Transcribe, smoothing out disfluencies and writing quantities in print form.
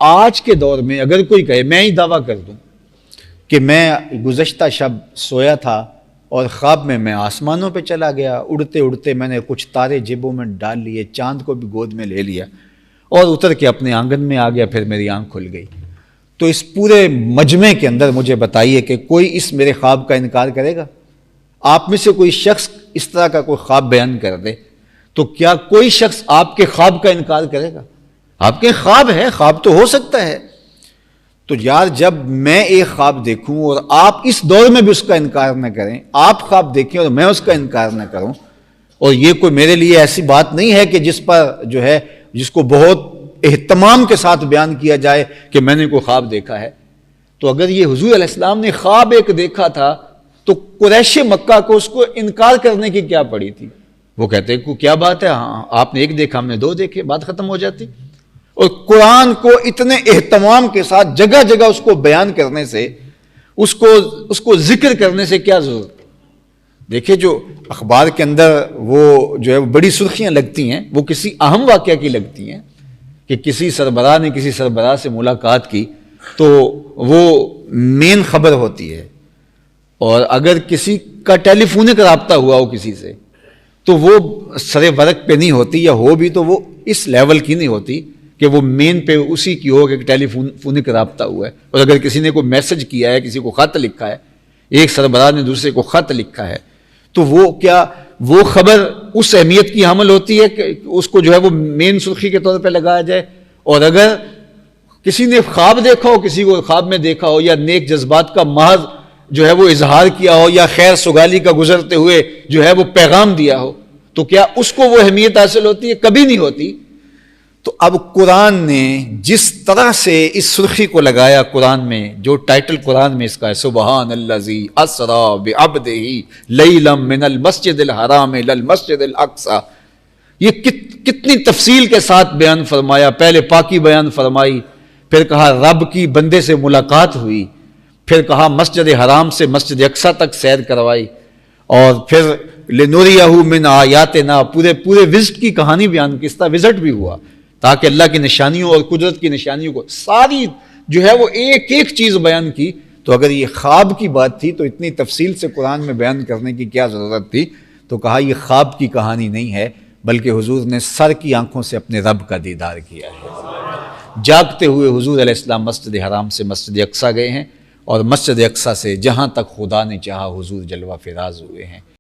آج کے دور میں اگر کوئی کہے، میں ہی دعویٰ کر دوں کہ میں گزشتہ شب سویا تھا اور خواب میں آسمانوں پہ چلا گیا، اڑتے اڑتے میں نے کچھ تارے جیبوں میں ڈال لیے، چاند کو بھی گود میں لے لیا اور اتر کے اپنے آنگن میں آ گیا، پھر میری آنکھ کھل گئی، تو اس پورے مجمع کے اندر مجھے بتائیے کہ کوئی اس میرے خواب کا انکار کرے گا؟ آپ میں سے کوئی شخص اس طرح کا کوئی خواب بیان کر دے تو کیا کوئی شخص آپ کے خواب کا انکار کرے گا؟ آپ کے خواب ہے، خواب تو ہو سکتا ہے، تو یار جب میں ایک خواب دیکھوں اور آپ اس دور میں بھی اس کا انکار نہ کریں، آپ خواب دیکھیں اور میں اس کا انکار نہ کروں، اور یہ کوئی میرے لیے ایسی بات نہیں ہے کہ جس پر جو ہے جس کو بہت اہتمام کے ساتھ بیان کیا جائے کہ میں نے کوئی خواب دیکھا ہے، تو اگر یہ حضور علیہ السلام نے خواب ایک دیکھا تھا تو قریش مکہ کو اس کو انکار کرنے کی کیا پڑی تھی؟ وہ کہتے ہیں کیا بات ہے، ہاں آپ نے ایک دیکھا ہم نے دو دیکھے، بات ختم ہو جاتی۔ اور قرآن کو اتنے اہتمام کے ساتھ جگہ جگہ اس کو بیان کرنے سے، اس کو ذکر کرنے سے کیا ضرورت ہے؟ دیکھیں جو اخبار کے اندر وہ جو ہے بڑی سرخیاں لگتی ہیں، وہ کسی اہم واقعہ کی لگتی ہیں کہ کسی سربراہ نے کسی سربراہ سے ملاقات کی تو وہ مین خبر ہوتی ہے، اور اگر کسی کا ٹیلی فونک رابطہ ہوا ہو کسی سے تو وہ سر ورق پہ نہیں ہوتی، یا ہو بھی تو وہ اس لیول کی نہیں ہوتی کہ وہ مین پہ اسی کی ہو کہ ٹیلی فونک رابطہ ہوا ہے۔ اور اگر کسی نے کوئی میسج کیا ہے، کسی کو خط لکھا ہے، ایک سربراہ نے دوسرے کو خط لکھا ہے، تو وہ کیا وہ خبر اس اہمیت کی حامل ہوتی ہے کہ اس کو جو ہے وہ مین سرخی کے طور پہ لگایا جائے؟ اور اگر کسی نے خواب دیکھا ہو، کسی کو خواب میں دیکھا ہو، یا نیک جذبات کا محض جو ہے وہ اظہار کیا ہو، یا خیر سگالی کا گزرتے ہوئے جو ہے وہ پیغام دیا ہو، تو کیا اس کو وہ اہمیت حاصل ہوتی ہے؟ کبھی نہیں ہوتی۔ تو اب قرآن نے جس طرح سے اس سرخی کو لگایا، قرآن میں جو ٹائٹل قرآن میں اس کا ہے، سبحان الذی اسریٰ بعبدہ لیلا من المسجد الحرام الی المسجد الاقصی، یہ کتنی تفصیل کے ساتھ بیان فرمایا۔ پہلے پاکی بیان فرمائی، پھر کہا رب کی بندے سے ملاقات ہوئی، پھر کہا مسجد حرام سے مسجد اقصی تک سیر کروائی، اور پھر لنوریہ من آیاتنا، پورے وزٹ کی کہانی بیان کی، اس طرح وزٹ بھی ہوا تاکہ اللہ کی نشانیوں اور قدرت کی نشانیوں کو ساری جو ہے وہ ایک ایک چیز بیان کی۔ تو اگر یہ خواب کی بات تھی تو اتنی تفصیل سے قرآن میں بیان کرنے کی کیا ضرورت تھی؟ تو کہا یہ خواب کی کہانی نہیں ہے، بلکہ حضور نے سر کی آنکھوں سے اپنے رب کا دیدار کیا ہے۔ جاگتے ہوئے حضور علیہ السلام مسجد حرام سے مسجد اقصی گئے ہیں، اور مسجد اقصی سے جہاں تک خدا نے چاہا حضور جلوہ فراز ہوئے ہیں۔